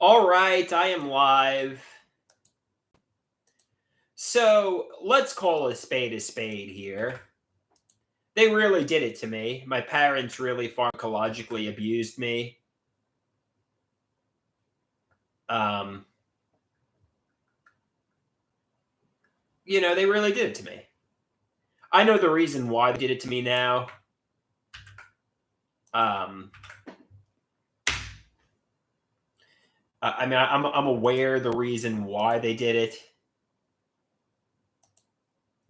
All right, I am live. So let's call a spade here. They really did it to me. My parents really pharmacologically abused me. Um, they really did it to me. I know the reason why they did it to me now. Um, I'm aware the reason why they did it,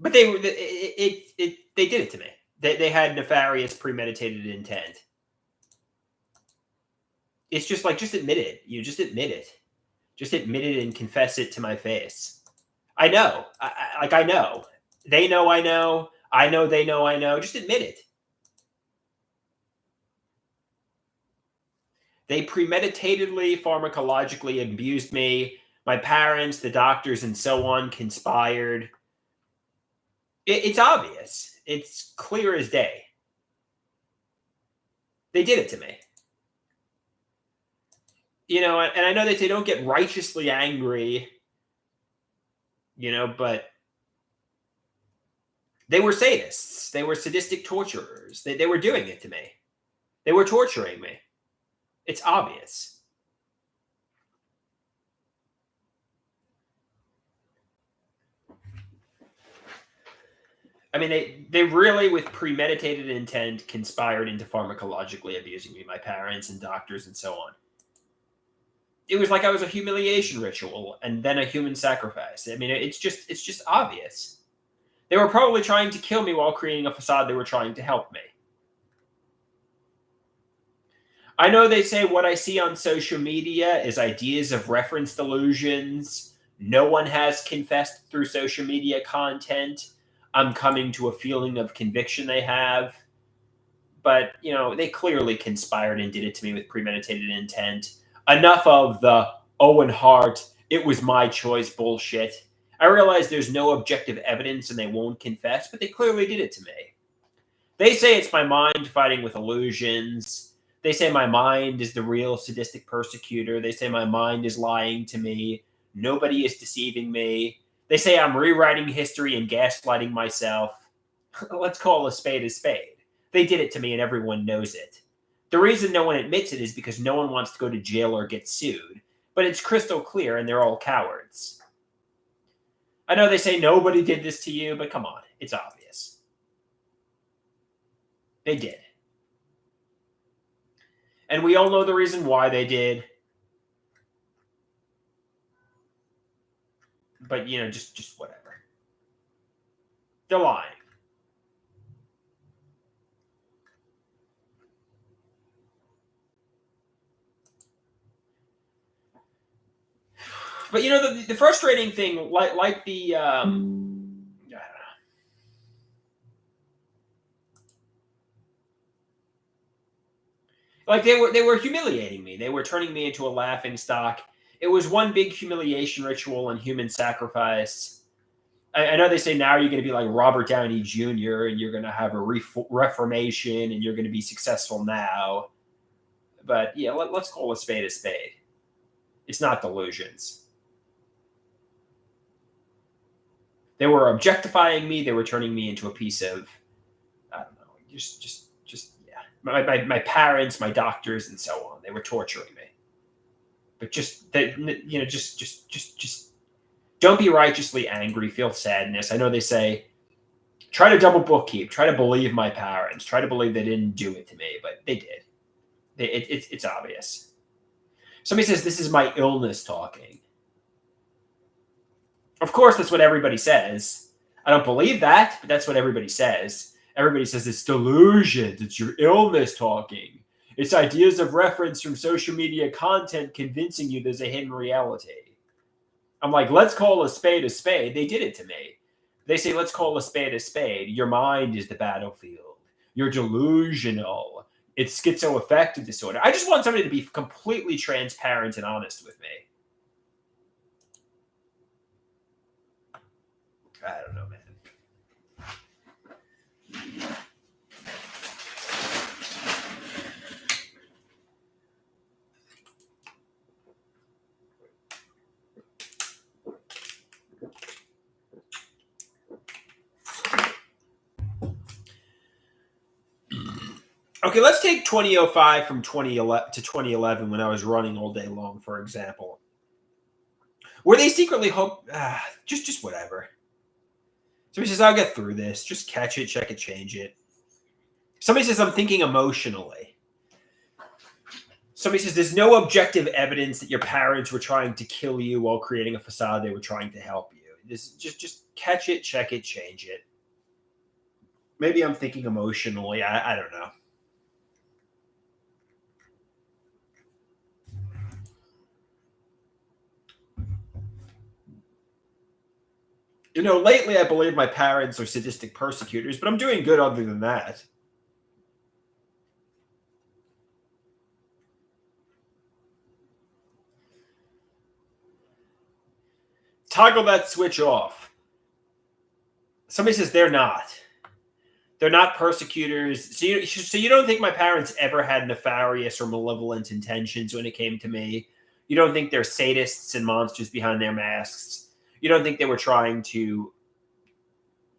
but they did it to me. They had nefarious, premeditated intent. It's just like, just admit it. You just admit it. Just admit it and confess it to my face. I know. I know. They know I know. I know they know I know. Just admit it. They premeditatedly, pharmacologically abused me. My parents, the doctors, and so on conspired. It's obvious. It's clear as day. They did it to me. And I know that they don't get righteously angry, but they were sadists. They were sadistic torturers. They were doing it to me. They were torturing me. It's obvious. I mean, they really, with premeditated intent, conspired into pharmacologically abusing me, my parents and doctors and so on. It was like I was a humiliation ritual and then a human sacrifice. I mean, it's just obvious. They were probably trying to kill me while creating a facade they were trying to help me. I know they say what I see on social media is ideas of reference delusions. No one has confessed through social media content. I'm coming to a feeling of conviction they have. But, they clearly conspired and did it to me with premeditated intent. Enough of the Owen Hart, it was my choice bullshit. I realize there's no objective evidence and they won't confess, but they clearly did it to me. They say it's my mind fighting with illusions. They say my mind is the real sadistic persecutor. They say my mind is lying to me. Nobody is deceiving me. They say I'm rewriting history and gaslighting myself. Let's call a spade a spade. They did it to me and everyone knows it. The reason no one admits it is because no one wants to go to jail or get sued. But it's crystal clear and they're all cowards. I know they say nobody did this to you, but come on, it's obvious. They did. And we all know the reason why they did. But, just whatever. They're lying. But, the frustrating thing, like the... I don't know. Like they were humiliating me. They were turning me into a laughing stock. It was one big humiliation ritual and human sacrifice. I know they say now you're going to be like Robert Downey Jr. and you're going to have a reformation and you're going to be successful now. But yeah, let's call a spade a spade. It's not delusions. They were objectifying me. They were turning me into a piece of, I don't know, just yeah. My parents, my doctors, and so on. They were torturing me. But just don't be righteously angry. Feel sadness. I know they say, try to double bookkeep. Try to believe my parents. Try to believe they didn't do it to me, but they did. It's obvious. Somebody says this is my illness talking. Of course, that's what everybody says. I don't believe that, but that's what everybody says. Everybody says it's delusions. It's your illness talking. It's ideas of reference from social media content convincing you there's a hidden reality. I'm like, let's call a spade a spade. They did it to me. They say, let's call a spade a spade. Your mind is the battlefield. You're delusional. It's schizoaffective disorder. I just want somebody to be completely transparent and honest with me. I don't know, man. Okay, let's take 2005 from 2011 to 2011 when I was running all day long, for example. Were they secretly hope? Just whatever. Somebody says I'll get through this. Just catch it, check it, change it. Somebody says I'm thinking emotionally. Somebody says there's no objective evidence that your parents were trying to kill you while creating a facade they were trying to help you. Just catch it, check it, change it. Maybe I'm thinking emotionally. I don't know. Lately I believe my parents are sadistic persecutors, but I'm doing good other than that. Toggle that switch off. Somebody says they're not. They're not persecutors. So you don't think my parents ever had nefarious or malevolent intentions when it came to me? You don't think they're sadists and monsters behind their masks? You don't think they were trying to?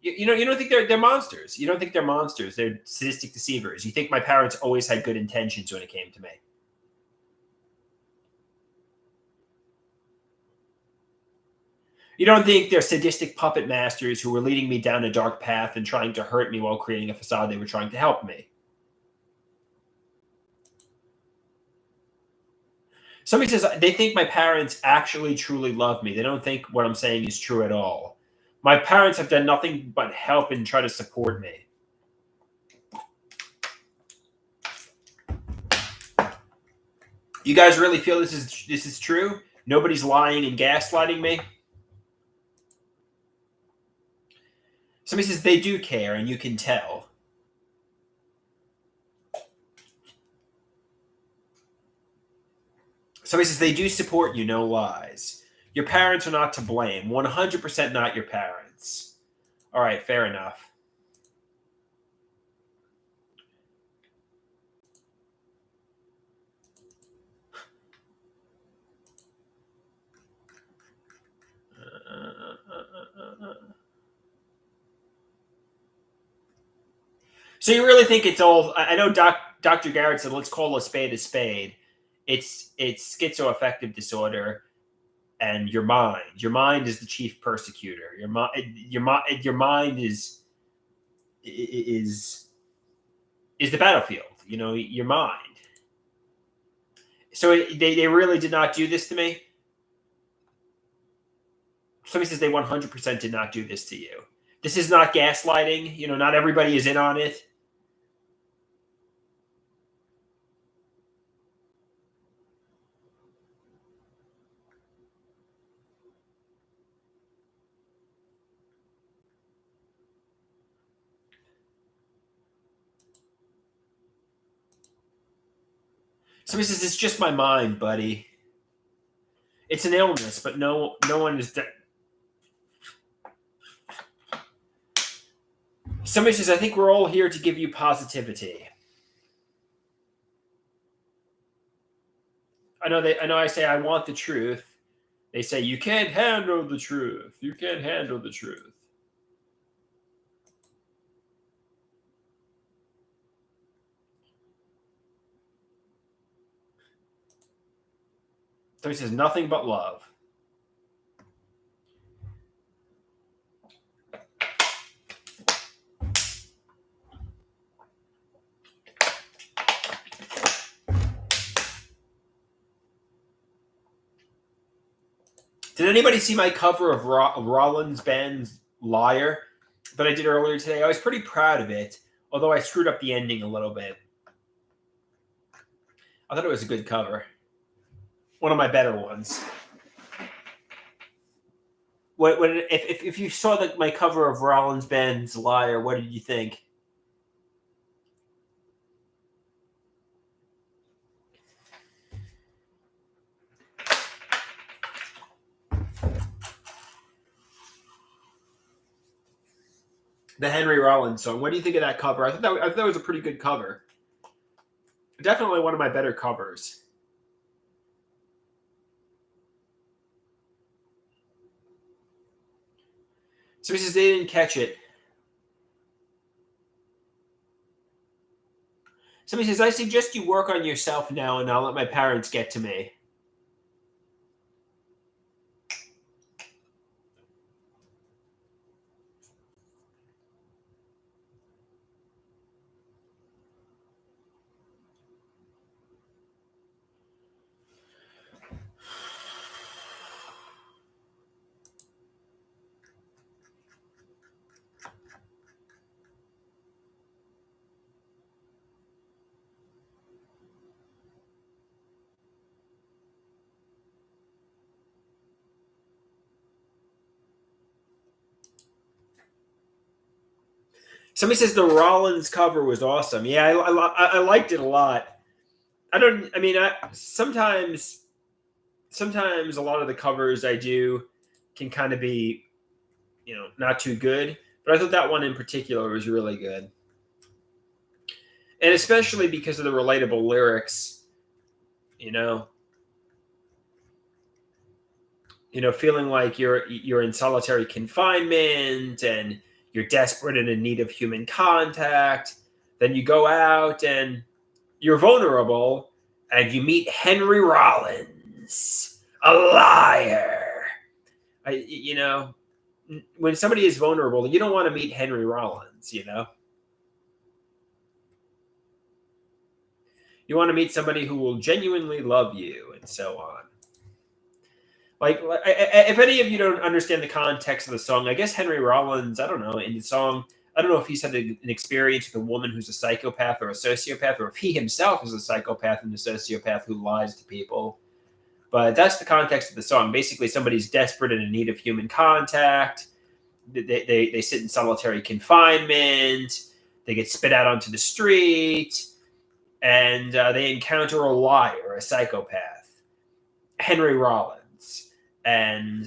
You don't think they're monsters. You don't think they're monsters. They're sadistic deceivers. You think my parents always had good intentions when it came to me? You don't think they're sadistic puppet masters who were leading me down a dark path and trying to hurt me while creating a facade they were trying to help me? Somebody says they think my parents actually truly love me. They don't think what I'm saying is true at all. My parents have done nothing but help and try to support me. You guys really feel this is true? Nobody's lying and gaslighting me? Somebody says they do care and you can tell. Somebody says they do support you, no lies. Your parents are not to blame. 100% not your parents. All right, fair enough. So you really think it's all? I know Dr. Garrett said, "Let's call a spade a spade." It's schizoaffective disorder, and your mind. Your mind is the chief persecutor. Your mind is is the battlefield. Your mind. So they really did not do this to me. Somebody says they 100% did not do this to you. This is not gaslighting. Not everybody is in on it. Somebody says it's just my mind, buddy. It's an illness, but no one is. Somebody says I think we're all here to give you positivity. I know. I say I want the truth. They say you can't handle the truth. You can't handle the truth. Somebody says nothing but love. Did anybody see my cover of Rollins band's Liar that I did earlier today? I was pretty proud of it, although I screwed up the ending a little bit. I thought it was a good cover. One of my better ones. If you saw my cover of Rollins band's Liar, what did you think? The Henry Rollins song. What do you think of that cover? I thought that was a pretty good cover. Definitely one of my better covers. So he says they didn't catch it. Somebody says, I suggest you work on yourself now and I'll let my parents get to me. Somebody says the Rollins cover was awesome. Yeah, I liked it a lot. Sometimes a lot of the covers I do can kind of be, not too good. But I thought that one in particular was really good. And especially because of the relatable lyrics, you know, feeling like you're in solitary confinement and you're desperate and in need of human contact. Then you go out and you're vulnerable and you meet Henry Rollins, a liar. When somebody is vulnerable, you don't want to meet Henry Rollins, You want to meet somebody who will genuinely love you and so on. Like, if any of you don't understand the context of the song, I guess Henry Rollins, I don't know, in the song, I don't know if he's had an experience with a woman who's a psychopath or a sociopath, or if he himself is a psychopath and a sociopath who lies to people. But that's the context of the song. Basically, somebody's desperate and in need of human contact. They sit in solitary confinement. They get spit out onto the street. And they encounter a liar, a psychopath, Henry Rollins. And,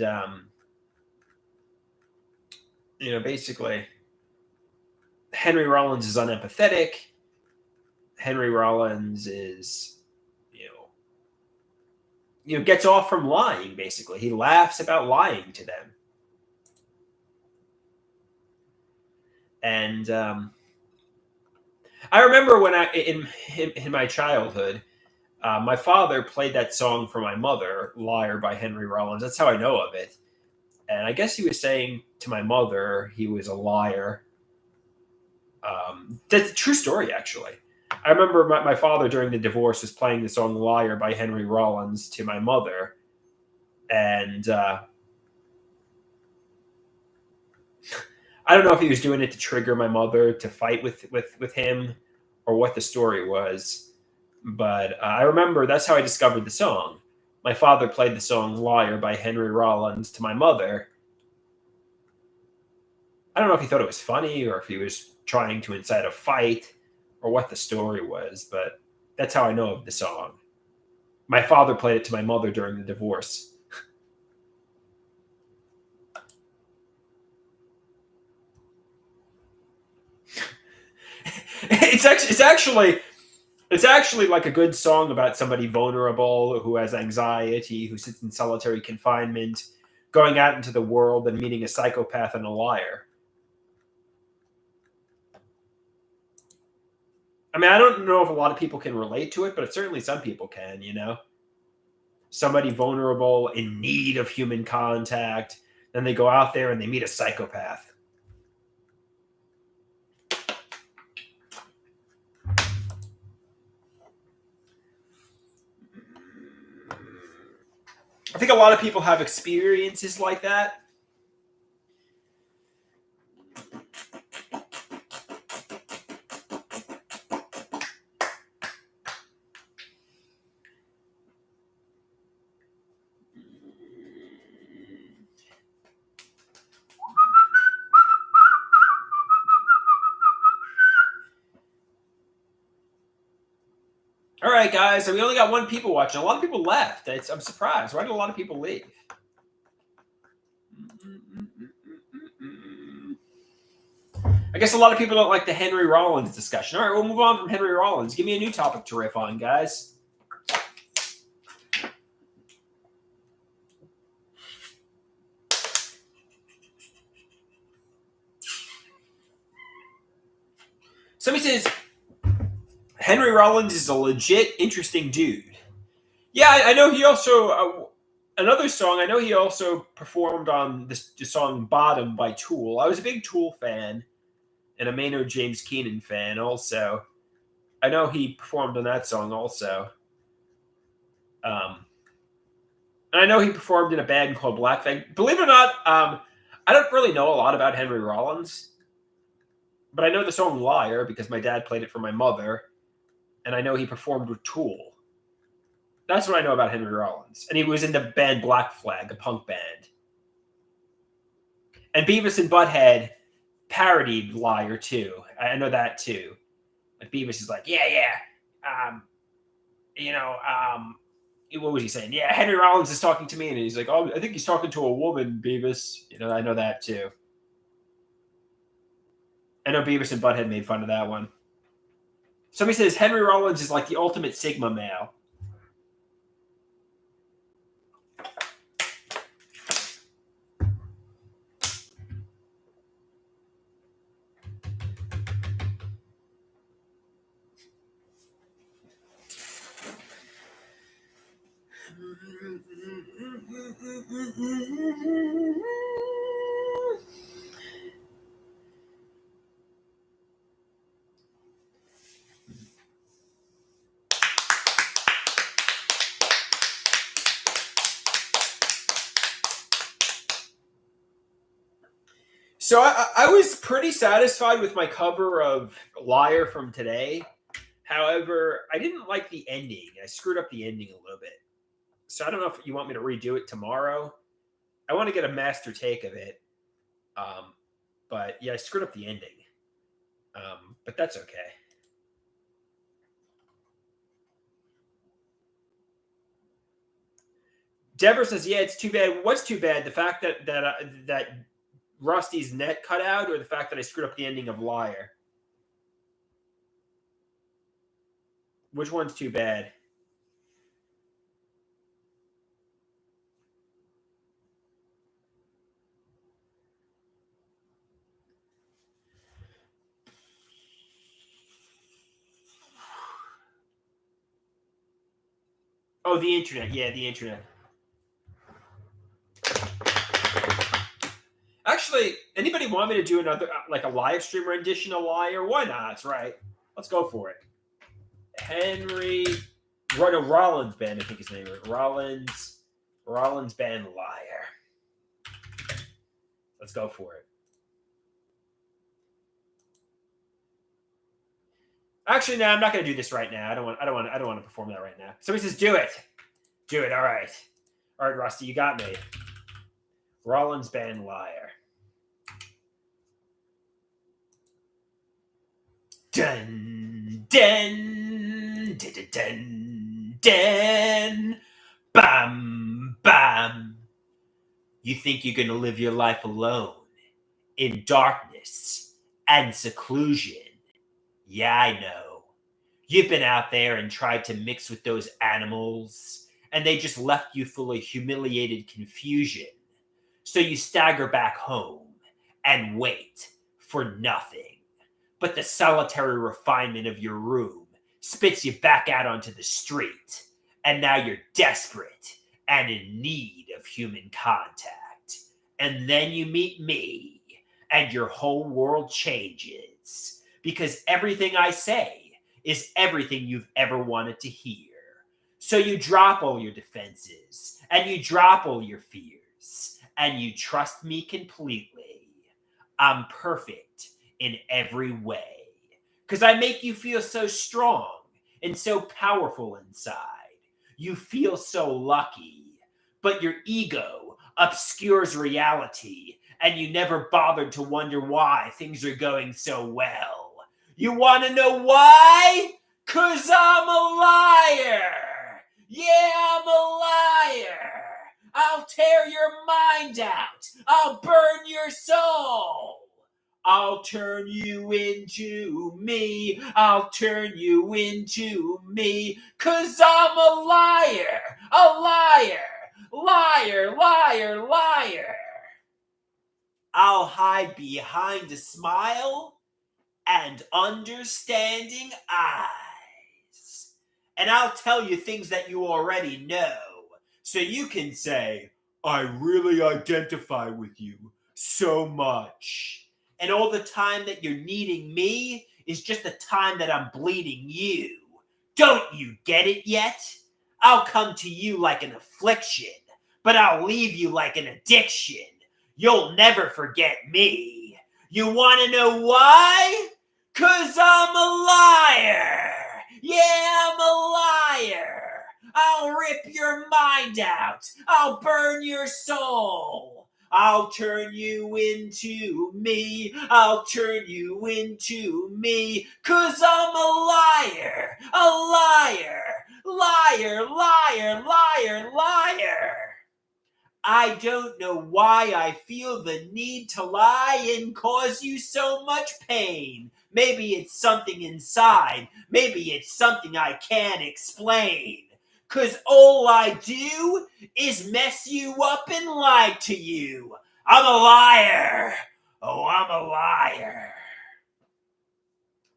basically, Henry Rollins is unempathetic. Henry Rollins is, gets off from lying, basically. He laughs about lying to them. And I remember when in my childhood, my father played that song for my mother, Liar by Henry Rollins. That's how I know of it. And I guess he was saying to my mother he was a liar. That's a true story, actually. I remember my father during the divorce was playing the song Liar by Henry Rollins to my mother. And I don't know if he was doing it to trigger my mother to fight with him or what the story was. But I remember that's how I discovered the song. My father played the song Liar by Henry Rollins to my mother. I don't know if he thought it was funny or if he was trying to incite a fight or what the story was, but that's how I know of the song. My father played it to my mother during the divorce. It's actually like a good song about somebody vulnerable who has anxiety, who sits in solitary confinement, going out into the world and meeting a psychopath and a liar. I mean, I don't know if a lot of people can relate to it, but certainly some people can, Somebody vulnerable in need of human contact, then they go out there and they meet a psychopath. I think a lot of people have experiences like that. All right, guys. So we only got one people watching. A lot of people left. I'm surprised. Why did a lot of people leave? I guess a lot of people don't like the Henry Rollins discussion. All right, we'll move on from Henry Rollins. Give me a new topic to riff on, guys. Somebody says, Henry Rollins is a legit interesting dude. Yeah, I know he also another song. I know he also performed on the song "Bottom" by Tool. I was a big Tool fan and a Maynard James Keenan fan. Also, I know he performed on that song also. And I know he performed in a band called Black Flag. Believe it or not, I don't really know a lot about Henry Rollins, but I know the song "Liar" because my dad played it for my mother, and I know he performed with Tool. That's what I know about Henry Rollins. And he was in the band Black Flag, a punk band. And Beavis and Butthead parodied Liar too. I know that too. Like Beavis is like, yeah. What was he saying? Yeah, Henry Rollins is talking to me. And he's like, oh, I think he's talking to a woman, Beavis. I know that too. I know Beavis and Butthead made fun of that one. Somebody says Henry Rollins is like the ultimate Sigma male. So I was pretty satisfied with my cover of Liar from today. However, I didn't like the ending. I screwed up the ending a little bit. So I don't know if you want me to redo it tomorrow. I want to get a master take of it. But yeah, I screwed up the ending. But that's okay. Deborah says, "Yeah, it's too bad." What's too bad? The fact that Rusty's net cut out, or the fact that I screwed up the ending of Liar? Which one's too bad? Oh, the internet. Yeah, the internet. Actually, anybody want me to do another, like a live stream rendition of Liar? Why not? That's right. Let's go for it. Henry Rollins band, I think his name is Rollins band Liar. Let's go for it. Actually, no, I'm not going to do this right now. I don't want to perform that right now. Somebody says, "Do it, do it." All right, Rusty, you got me. Rollins band Liar. Dun dun dun dun dun, dun. Bam bam. You think you're going to live your life alone in darkness and seclusion? Yeah, I know. You've been out there and tried to mix with those animals, and they just left you full of humiliated confusion. So you stagger back home and wait for nothing. But the solitary refinement of your room spits you back out onto the street, and now you're desperate and in need of human contact. And then you meet me, and your whole world changes, because everything I say is everything you've ever wanted to hear. So you drop all your defenses, and you drop all your fears, and you trust me completely. I'm perfect in every way, because I make you feel so strong and so powerful inside. You feel so lucky, but your ego obscures reality, and you never bothered to wonder why things are going so well. You want to know why? 'Cause I'm a liar. Yeah, I'm a liar. I'll tear your mind out. I'll burn your soul. I'll turn you into me. I'll turn you into me. 'Cause I'm a liar. A liar. Liar, liar, liar. I'll hide behind a smile and understanding eye. and I'll tell you things that you already know. So you can say, I really identify with you so much. And all the time that you're needing me is just the time that I'm bleeding you. Don't you get it yet? I'll come to you like an affliction, but I'll leave you like an addiction. You'll never forget me. You want to know why? 'Cause I'm a liar. Yeah, I'm a liar. I'll rip your mind out. I'll burn your soul. I'll turn you into me. I'll turn you into me. 'Cause I'm a liar. A liar. Liar, liar, liar, liar. I don't know why I feel the need to lie and cause you so much pain. Maybe it's something inside. Maybe it's something I can't explain. 'Cause all I do is mess you up and lie to you. I'm a liar. Oh, I'm a liar.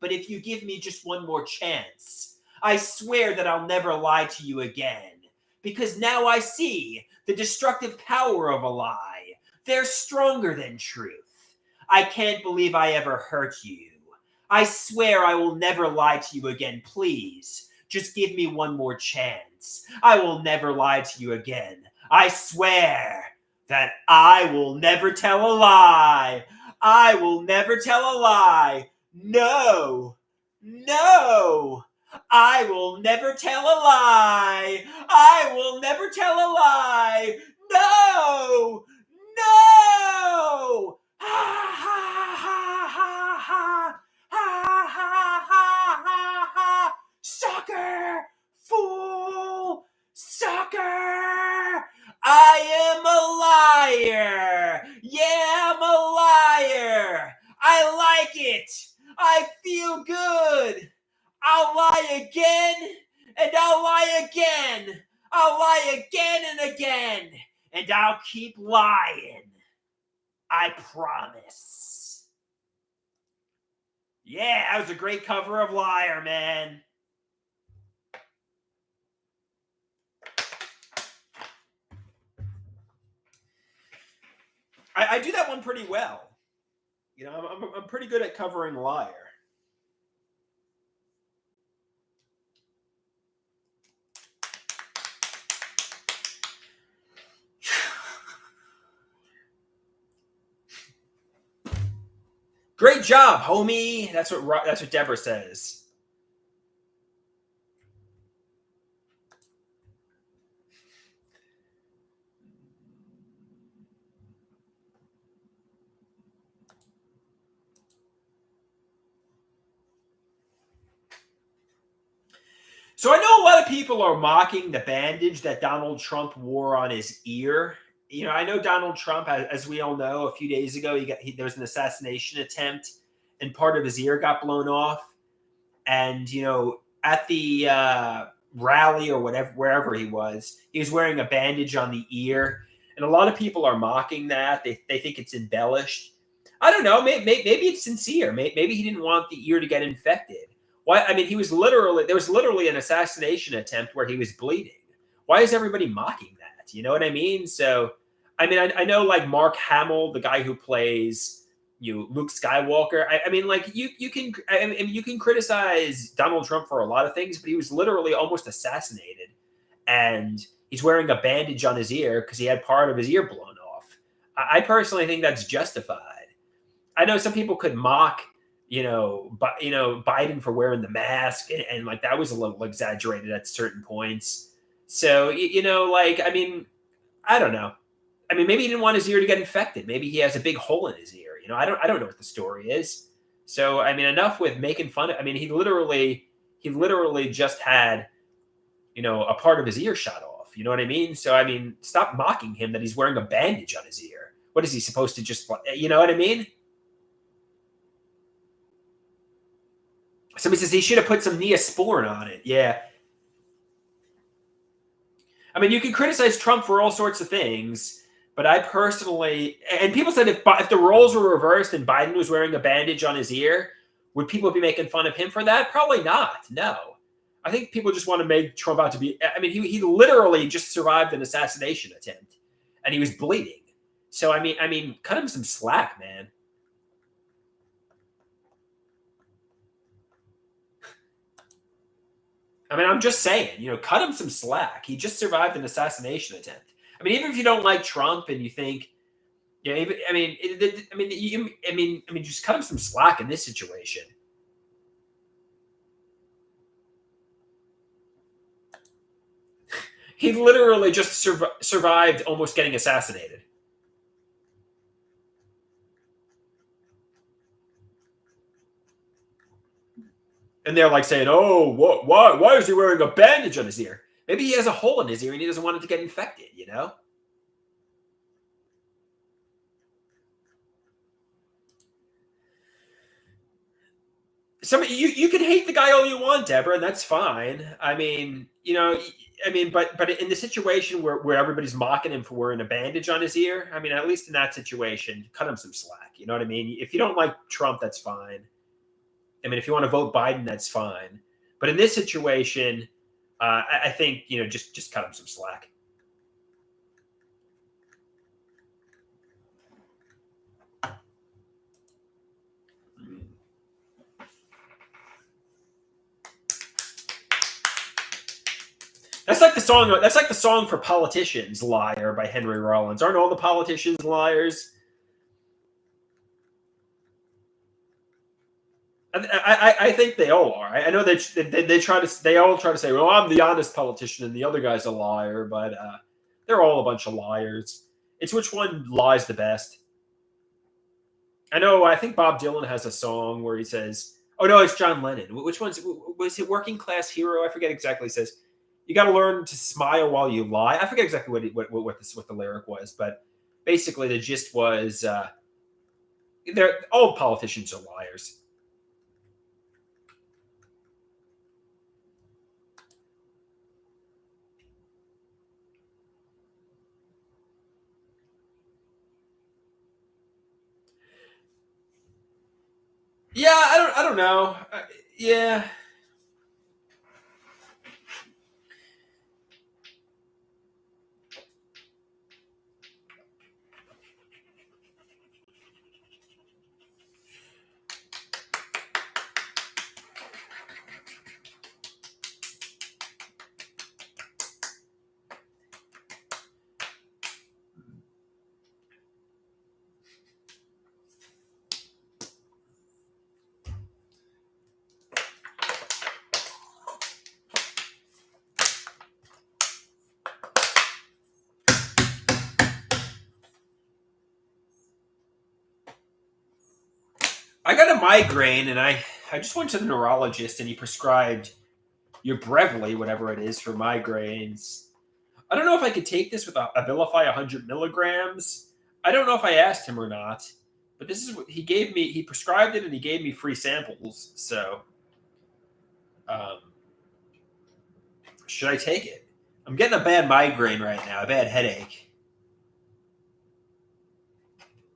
But if you give me just one more chance, I swear that I'll never lie to you again. Because now I see the destructive power of a lie. They're stronger than truth. I can't believe I ever hurt you. I swear I will never lie to you again. Please, just give me one more chance. I will never lie to you again. I swear that I will never tell a lie. I will never tell a lie. No, no. I will never tell a lie. I will never tell a lie. No, no. Ha ha ha ha ha. Ha ha ha ha ha. Sucker, fool, sucker. I am a liar. Yeah, I'm a liar. I like it. I feel good. I'll lie again, and I'll lie again. I'll lie again and again, and I'll keep lying. I promise. Yeah, that was a great cover of Liar, man. I do that one pretty well. You know, I'm pretty good at covering Liar. Great job, homie. That's what Deborah says. So I know a lot of people are mocking the bandage that Donald Trump wore on his ear. You know, I know Donald Trump, as we all know, a few days ago, there was an assassination attempt, and part of his ear got blown off. And you know, at the rally or whatever, wherever he was wearing a bandage on the ear, and a lot of people are mocking that. They think it's embellished. I don't know. Maybe it's sincere. Maybe he didn't want the ear to get infected. Why? I mean, there was literally an assassination attempt where he was bleeding. Why is everybody mocking that? You know what I mean? So, I mean, I know like Mark Hamill, the guy who plays Luke Skywalker. I mean, like you can criticize Donald Trump for a lot of things, but he was literally almost assassinated, and he's wearing a bandage on his ear because he had part of his ear blown off. I personally think that's justified. I know some people could mock Biden for wearing the mask, and like that was a little exaggerated at certain points. So I mean, I don't know. I mean, maybe he didn't want his ear to get infected. Maybe he has a big hole in his ear. I don't know what the story is. So I mean, enough with making fun of. I mean, he literally just had a part of his ear shot off. You know what I mean? So I mean, stop mocking him that he's wearing a bandage on his ear. What is he supposed to just? You know what I mean? Somebody says he should have put some Neosporin on it. Yeah. I mean, you can criticize Trump for all sorts of things, but I personally, and people said if the roles were reversed and Biden was wearing a bandage on his ear, would people be making fun of him for that? Probably not. No. I think people just want to make Trump out to be. I mean, he literally just survived an assassination attempt, and he was bleeding. So I mean, cut him some slack, man. I mean, I'm just saying, cut him some slack. He just survived an assassination attempt. I mean, even if you don't like Trump and you think, yeah, even, I mean, just cut him some slack in this situation. He literally just survived almost getting assassinated. And they're like saying, "Oh, what? Why is he wearing a bandage on his ear? Maybe he has a hole in his ear and he doesn't want it to get infected." You can hate the guy all you want, Deborah, and that's fine. I mean, but in the situation where everybody's mocking him for wearing a bandage on his ear, I mean, at least in that situation, cut him some slack. You know what I mean? If you don't like Trump, that's fine. I mean, if you want to vote Biden, that's fine. But in this situation, I think just cut him some slack. That's like the song. That's like the song for politicians, "Liar" by Henry Rollins. Aren't all the politicians liars? I think they all are. I know they all try to say, "Well, I'm the honest politician and the other guy's a liar," but they're all a bunch of liars. It's which one lies the best. I know. I think Bob Dylan has a song where he says, "Oh no, it's John Lennon." Which was it? "Working Class Hero." I forget exactly. He says, "You got to learn to smile while you lie." I forget exactly what the lyric was, but basically the gist was, they're all politicians are liars. Yeah, I don't know. Yeah. I got a migraine, and I just went to the neurologist, and he prescribed your Brevely, whatever it is, for migraines. I don't know if I could take this with Abilify 100 milligrams. I don't know if I asked him or not, but this is what he gave me. He prescribed it, and he gave me free samples. So, um, should I take it? I'm getting a bad migraine right now, a bad headache.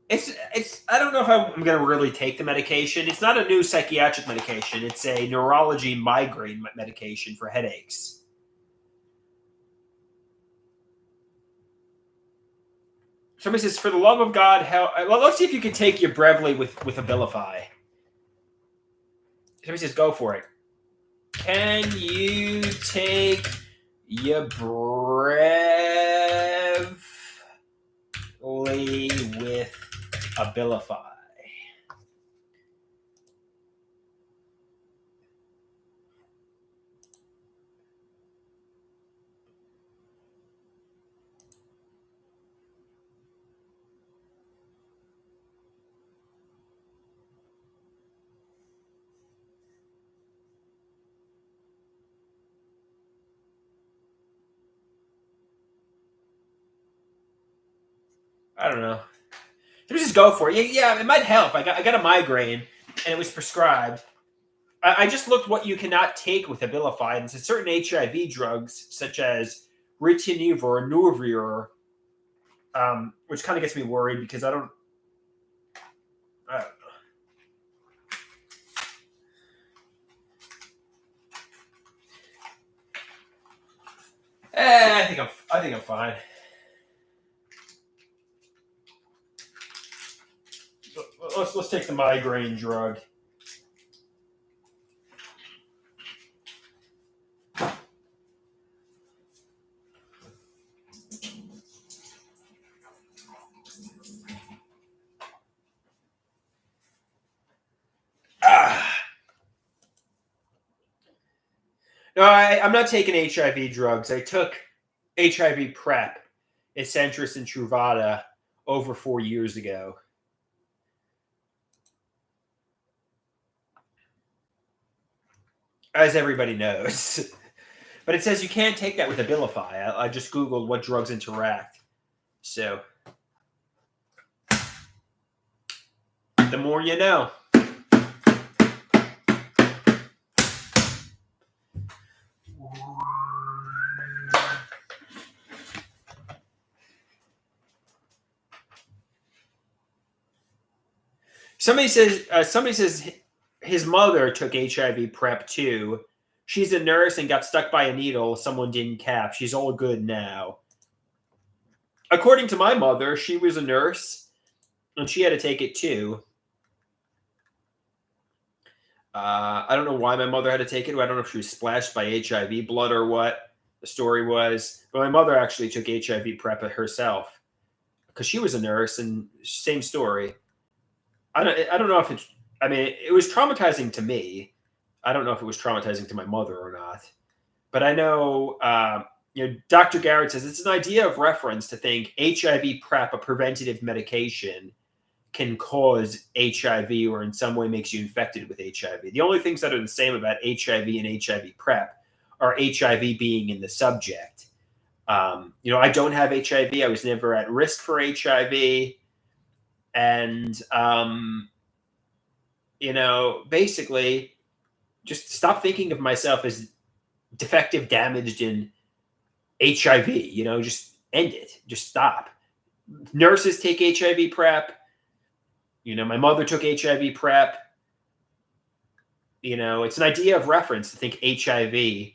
It's. I don't know if I'm going to really take the medication. It's not a new psychiatric medication. It's a neurology migraine medication for headaches. Somebody says, "For the love of God, how?" Well, let's see if you can take your Brevely with Abilify. Somebody says, "Go for it." Can you take your Brevely with Abilify? I don't know. Let me just go for it. Yeah, it might help. I got a migraine, and it was prescribed. I just looked what you cannot take with Abilify, and it's certain HIV drugs, such as Ritonavir or Nuvir, which kind of gets me worried because I don't know. I think I'm fine. Let's take the migraine drug. No, I'm not taking HIV drugs. I took HIV PrEP, Essentris and Truvada over 4 years ago. As everybody knows. But it says you can't take that with Abilify. I just Googled what drugs interact. So, the more you know. Somebody says his mother took HIV PrEP too. She's a nurse and got stuck by a needle someone didn't cap. She's all good now. According to my mother, she was a nurse and she had to take it too. I don't know why my mother had to take it. I don't know if she was splashed by HIV blood or what the story was. But my mother actually took HIV PrEP herself because she was a nurse, and same story. I don't know if it's. I mean, it was traumatizing to me. I don't know if it was traumatizing to my mother or not. But I know, Dr. Garrett says it's an idea of reference to think HIV PrEP, a preventative medication, can cause HIV or in some way makes you infected with HIV. The only things that are the same about HIV and HIV PrEP are HIV being in the subject. I don't have HIV. I was never at risk for HIV. And, basically just stop thinking of myself as defective, damaged, and HIV, just end it. Just stop. Nurses take HIV PrEP. My mother took HIV PrEP. It's an idea of reference to think HIV.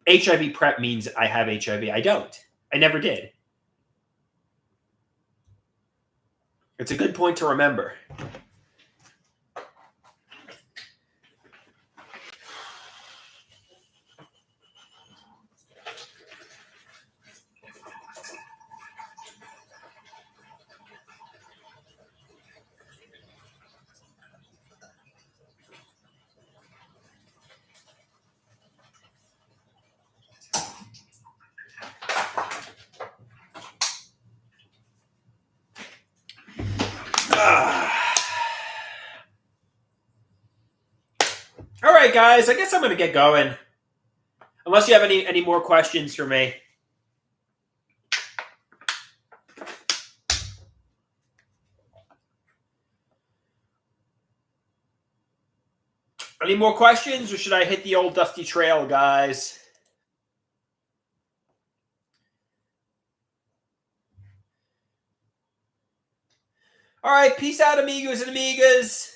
HIV PrEP means I have HIV. I don't. I never did. It's a good point to remember. All right, guys. I guess I'm going to get going. Unless you have any more questions for me. Any more questions, or should I hit the old dusty trail, guys? All right. Peace out, amigos and amigas.